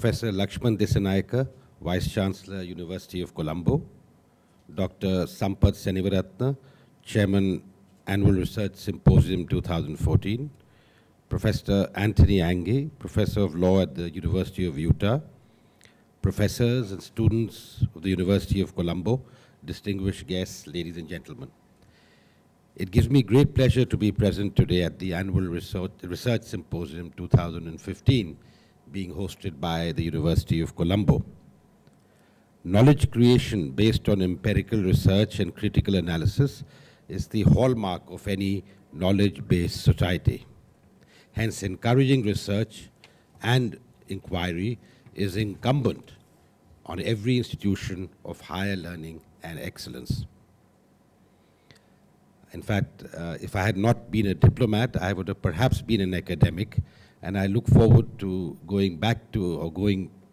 Professor Lakshman Desanayaka, Vice Chancellor, University of Colombo, Dr. Sampath Senivaratna, Chairman, Annual Research Symposium 2014, Professor Anthony Ange, Professor of Law at the University of Utah, professors and students of the University of Colombo, distinguished guests, ladies and gentlemen. It gives me great pleasure to be present today at the Annual Research Symposium 2015, being hosted by the University of Colombo. Knowledge creation based on empirical research and critical analysis is the hallmark of any knowledge-based society. Hence, encouraging research and inquiry is incumbent on every institution of higher learning and excellence. In fact, if I had not been a diplomat, I would have perhaps been an academic, and I look forward to going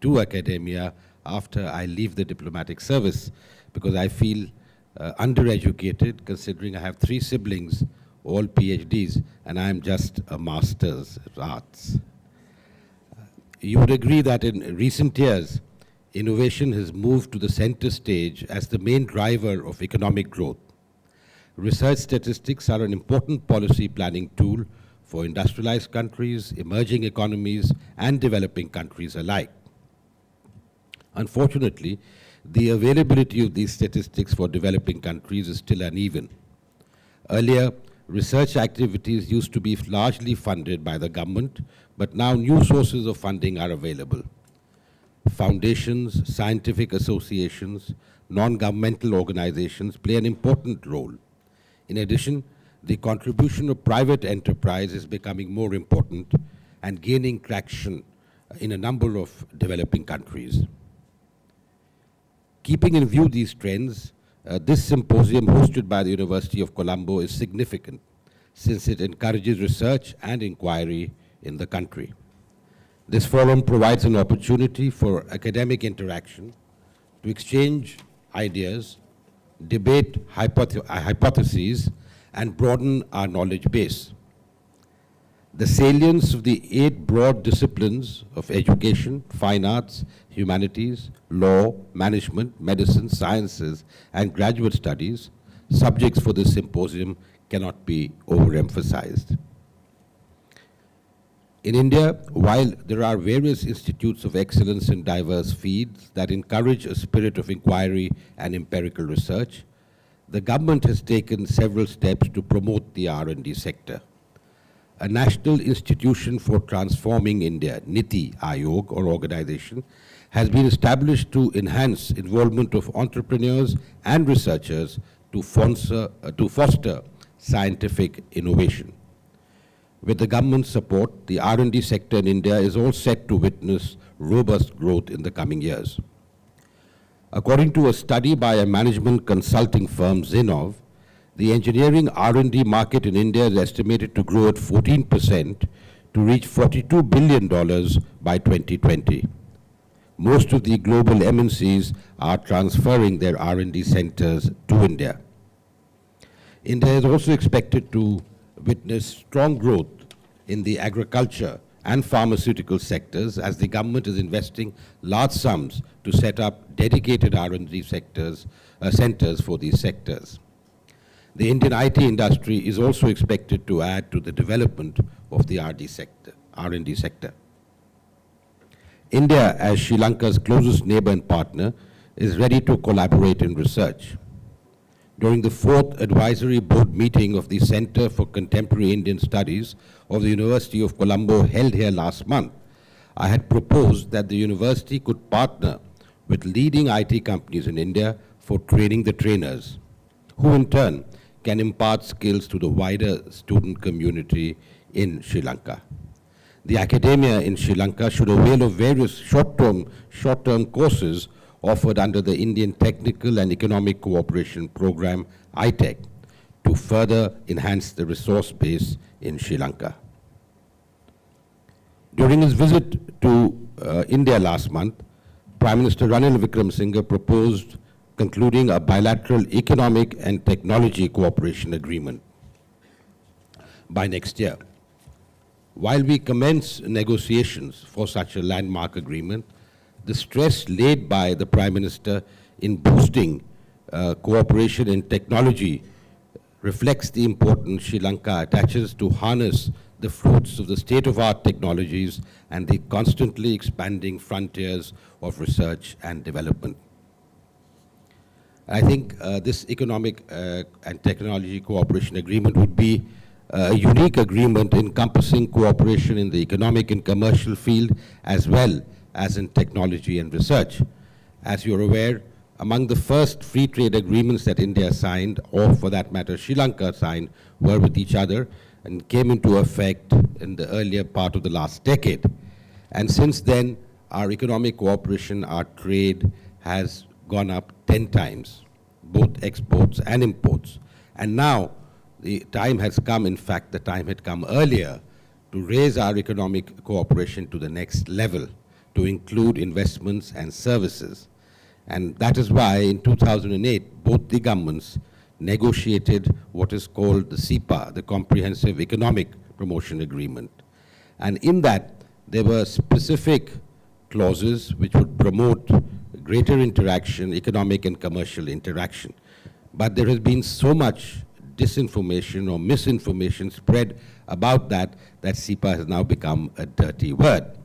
to academia after I leave the diplomatic service, because I feel undereducated, considering I have 3 siblings, all PhDs, and I'm just a master's of arts. You would agree that in recent years, innovation has moved to the center stage as the main driver of economic growth. Research statistics are an important policy planning tool for industrialized countries, emerging economies, and developing countries alike. Unfortunately, the availability of these statistics for developing countries is still uneven. Earlier, research activities used to be largely funded by the government, but now new sources of funding are available. Foundations, scientific associations, non-governmental organizations play an important role. In addition, the contribution of private enterprise is becoming more important and gaining traction in a number of developing countries. Keeping in view these trends, this symposium hosted by the University of Colombo is significant, since it encourages research and inquiry in the country. This forum provides an opportunity for academic interaction, to exchange ideas, debate hypotheses, and broaden our knowledge base. The salience of the 8 broad disciplines of education, fine arts, humanities, law, management, medicine, sciences, and graduate studies, subjects for this symposium, cannot be overemphasized. In India, while there are various institutes of excellence in diverse fields that encourage a spirit of inquiry and empirical research, the government has taken several steps to promote the R&D sector. A National Institution for Transforming India, NITI Aayog or organization, has been established to enhance involvement of entrepreneurs and researchers to foster scientific innovation. With the government's support, the R&D sector in India is all set to witness robust growth in the coming years. According to a study by a management consulting firm, Zinnov, the engineering R&D market in India is estimated to grow at 14% to reach $42 billion by 2020. Most of the global MNCs are transferring their R&D centers to India. India is also expected to witness strong growth in the agriculture and pharmaceutical sectors as the government is investing large sums to set up dedicated R&D centers for these sectors. The Indian IT industry is also expected to add to the development of the R&D sector. India, as Sri Lanka's closest neighbor and partner, is ready to collaborate in research. During the 4th Advisory Board meeting of the Center for Contemporary Indian Studies of the University of Colombo held here last month, I had proposed that the university could partner with leading IT companies in India for training the trainers, who in turn can impart skills to the wider student community in Sri Lanka. The academia in Sri Lanka should avail of various short-term courses offered under the Indian Technical and Economic Cooperation Program, ITEC, to further enhance the resource base in Sri Lanka. During his visit to India last month, Prime Minister Ranil Wickremesinghe proposed concluding a bilateral economic and technology cooperation agreement by next year. While we commence negotiations for such a landmark agreement, the stress laid by the Prime Minister in boosting cooperation in technology reflects the importance Sri Lanka attaches to harness the fruits of the state-of-art technologies and the constantly expanding frontiers of research and development. I think this economic and technology cooperation agreement would be a unique agreement encompassing cooperation in the economic and commercial field as well as in technology and research. As you're aware, among the first free trade agreements that India signed, or for that matter Sri Lanka signed, were with each other and came into effect in the earlier part of the last decade. And since then, our economic cooperation, our trade has gone up 10 times, both exports and imports. And now the time has come, in fact, the time had come earlier to raise our economic cooperation to the next level, to include investments and services. And that is why in 2008, both the governments negotiated what is called the CEPA, the Comprehensive Economic Promotion Agreement. And in that, there were specific clauses which would promote greater interaction, economic and commercial interaction. But there has been so much disinformation or misinformation spread about that CEPA has now become a dirty word.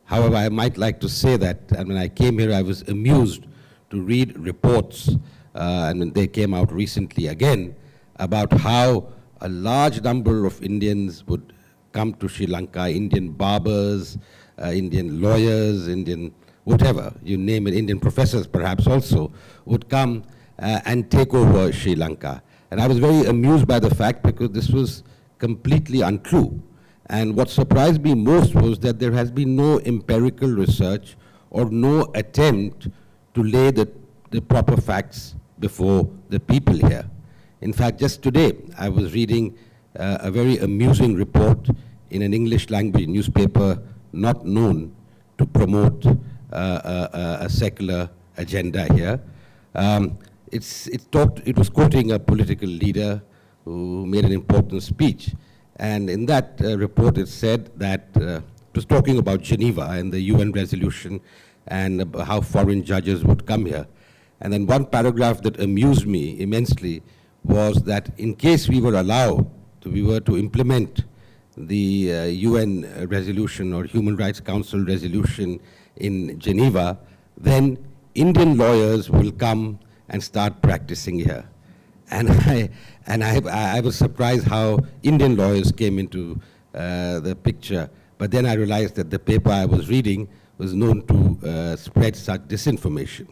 However, I might like to say that, and when I came here, I was amused to read reports, and they came out recently again, about how a large number of Indians would come to Sri Lanka, Indian barbers, Indian lawyers, Indian whatever, you name it, Indian professors perhaps also, would come and take over Sri Lanka. And I was very amused by the fact because this was completely untrue. And what surprised me most was that there has been no empirical research or no attempt to lay the proper facts before the people here. In fact, just today, I was reading a very amusing report in an English language newspaper not known to promote a secular agenda here. It was quoting a political leader who made an important speech. And in that report, it said that it was talking about Geneva and the UN resolution and how foreign judges would come here. And then one paragraph that amused me immensely was that in case we were allowed, we were to implement the UN resolution or Human Rights Council resolution in Geneva, then Indian lawyers will come and start practicing here. And I was surprised how Indian lawyers came into the picture. But then I realized that the paper I was reading was known to spread such disinformation.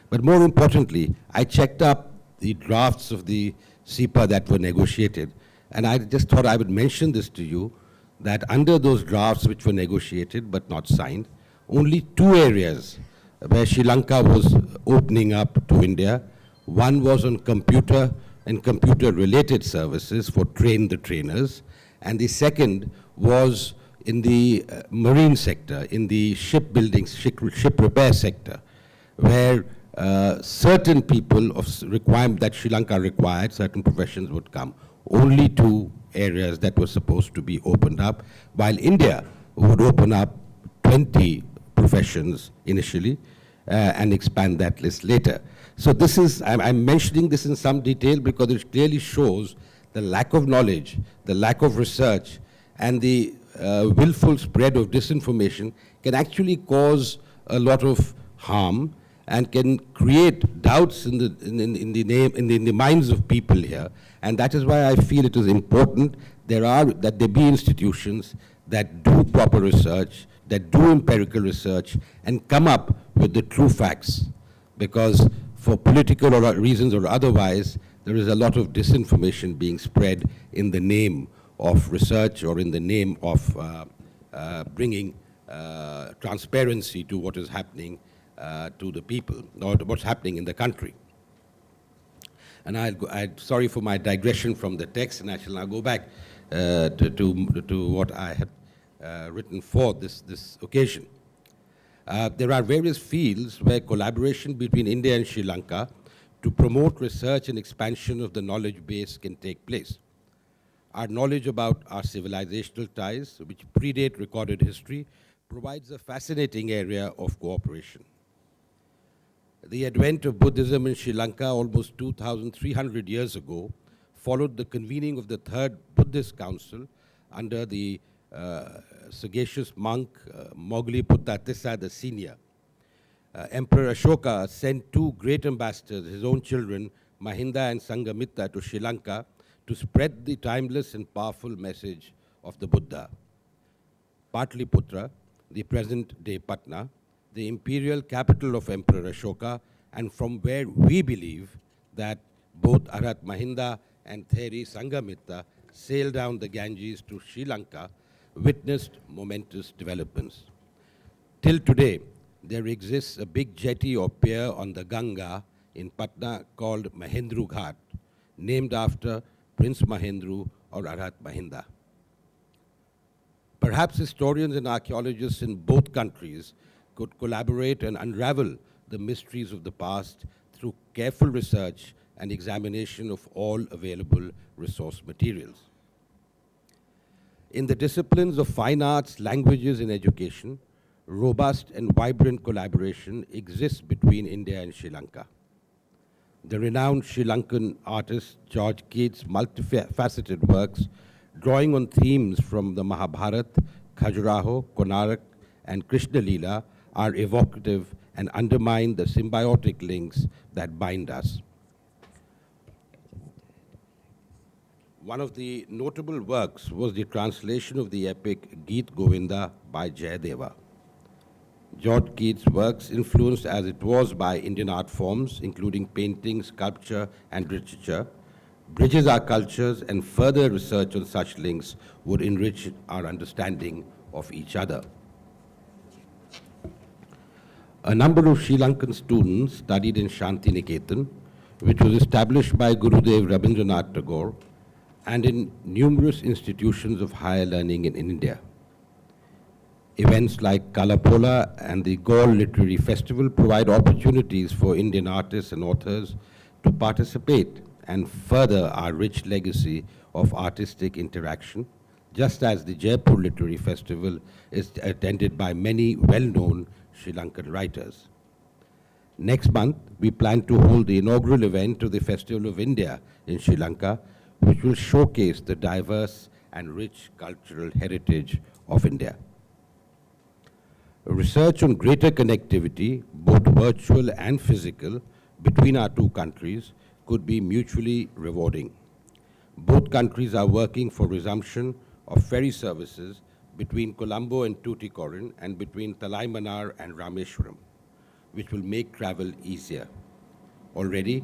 But more importantly, I checked up the drafts of the CEPA that were negotiated. And I just thought I would mention this to you, that under those drafts which were negotiated but not signed, only 2 areas where Sri Lanka was opening up to India. One was on computer and computer-related services for train the trainers. And the second was in the marine sector, in the shipbuilding, ship repair sector, where certain people of requirement that Sri Lanka required, certain professions would come. Only 2 areas that were supposed to be opened up, while India would open up 20 professions initially and expand that list later. So this is, I'm mentioning this in some detail because it clearly shows the lack of knowledge, the lack of research, and the willful spread of disinformation can actually cause a lot of harm and can create doubts in the minds of people here. And that is why I feel it is important that there be institutions that do proper research, that do empirical research, and come up with the true facts. Because for political or reasons or otherwise, there is a lot of disinformation being spread in the name of research or in the name of bringing transparency to what is happening to the people, or to what's happening in the country. And I'm sorry for my digression from the text, and I shall now go back to what I had written for this occasion. There are various fields where collaboration between India and Sri Lanka to promote research and expansion of the knowledge base can take place. Our knowledge about our civilizational ties, which predate recorded history, provides a fascinating area of cooperation. The advent of Buddhism in Sri Lanka almost 2,300 years ago followed the convening of the Third Buddhist Council under the sagacious monk Moggalliputta Tissa the Senior. Emperor Ashoka sent two great ambassadors, his own children, Mahinda and Sangamitta, to Sri Lanka to spread the timeless and powerful message of the Buddha. Patliputra, the present-day Patna, the imperial capital of Emperor Ashoka, and from where we believe that both Arhat Mahinda and Theri Sangamitta sailed down the Ganges to Sri Lanka, witnessed momentous developments. Till today, there exists a big jetty or pier on the Ganga in Patna called Mahendru Ghat, named after Prince Mahendru or Arhat Mahinda. Perhaps historians and archaeologists in both countries could collaborate and unravel the mysteries of the past through careful research and examination of all available resource materials. In the disciplines of fine arts, languages, and education, robust and vibrant collaboration exists between India and Sri Lanka. The renowned Sri Lankan artist George Keats' multifaceted works, drawing on themes from the Mahabharata, Khajuraho, Konark, and Krishna Leela, are evocative and undermine the symbiotic links that bind us. One of the notable works was the translation of the epic Geet Govinda by Jayadeva. George Keats' works, influenced as it was by Indian art forms, including painting, sculpture, and literature, bridges our cultures, and further research on such links would enrich our understanding of each other. A number of Sri Lankan students studied in Shanti Niketan, which was established by Gurudev Rabindranath Tagore, and in numerous institutions of higher learning in India. Events like Kalapola and the Gaul Literary Festival provide opportunities for Indian artists and authors to participate and further our rich legacy of artistic interaction, just as the Jaipur Literary Festival is attended by many well-known Sri Lankan writers. Next month, we plan to hold the inaugural event of the Festival of India in Sri Lanka, which will showcase the diverse and rich cultural heritage of India. Research on greater connectivity, both virtual and physical, between our two countries could be mutually rewarding. Both countries are working for resumption of ferry services between Colombo and Tuticorin and between Talaimanar and Rameshwaram, which will make travel easier. Already,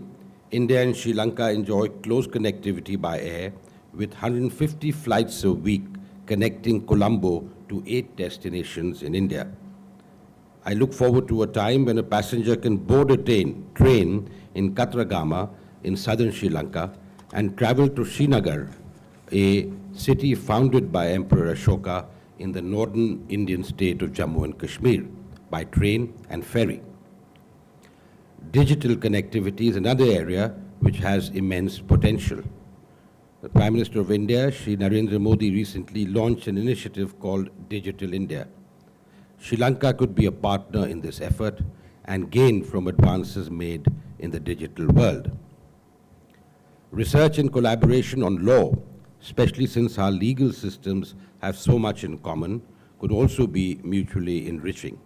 India and Sri Lanka enjoy close connectivity by air with 150 flights a week connecting Colombo to 8 destinations in India. I look forward to a time when a passenger can board a train in Katragama in southern Sri Lanka and travel to Srinagar, a city founded by Emperor Ashoka in the northern Indian state of Jammu and Kashmir, by train and ferry. Digital connectivity is another area which has immense potential. The Prime Minister of India, Shri Narendra Modi, recently launched an initiative called Digital India. Sri Lanka could be a partner in this effort and gain from advances made in the digital world. Research and collaboration on law, especially since our legal systems have so much in common, could also be mutually enriching.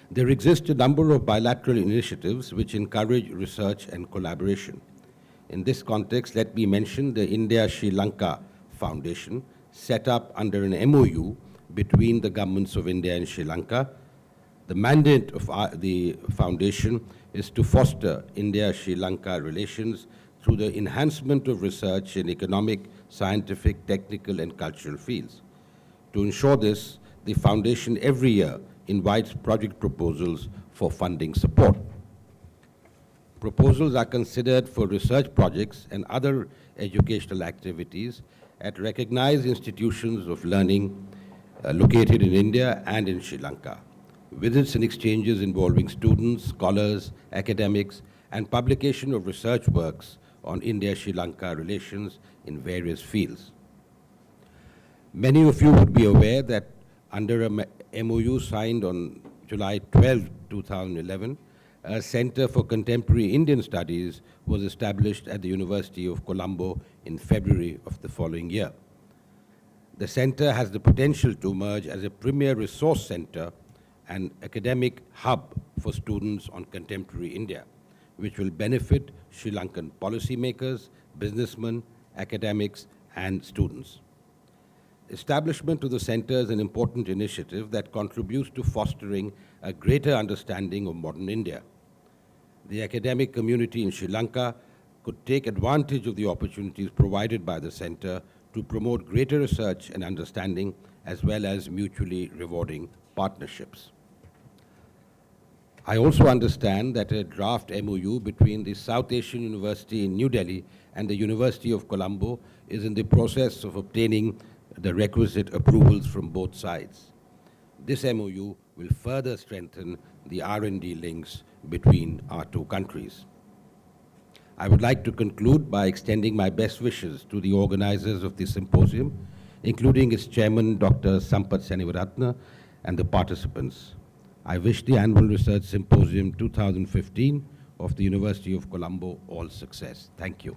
There exist a number of bilateral initiatives which encourage research and collaboration. In this context, let me mention the India-Sri Lanka Foundation, set up under an MOU between the governments of India and Sri Lanka. The mandate of the foundation is to foster India-Sri Lanka relations through the enhancement of research in economic, scientific, technical, and cultural fields. To ensure this, the foundation every year invites project proposals for funding support. Proposals are considered for research projects and other educational activities at recognized institutions of learning located in India and in Sri Lanka. Visits and exchanges involving students, scholars, academics, and publication of research works on India-Sri Lanka relations in various fields. Many of you would be aware that Under a MOU signed on July 12, 2011, a Center for Contemporary Indian Studies was established at the University of Colombo in February of the following year. The center has the potential to emerge as a premier resource center and academic hub for students on contemporary India, which will benefit Sri Lankan policymakers, businessmen, academics, and students. Establishment of the center is an important initiative that contributes to fostering a greater understanding of modern India. The academic community in Sri Lanka could take advantage of the opportunities provided by the center to promote greater research and understanding, as well as mutually rewarding partnerships. I also understand that a draft MOU between the South Asian University in New Delhi and the University of Colombo is in the process of obtaining the requisite approvals from both sides. This MOU will further strengthen the R&D links between our two countries. I would like to conclude by extending my best wishes to the organizers of this symposium, including its chairman, Dr. Sampath Senivaratna, and the participants. I wish the Annual Research Symposium 2015 of the University of Colombo all success. Thank you.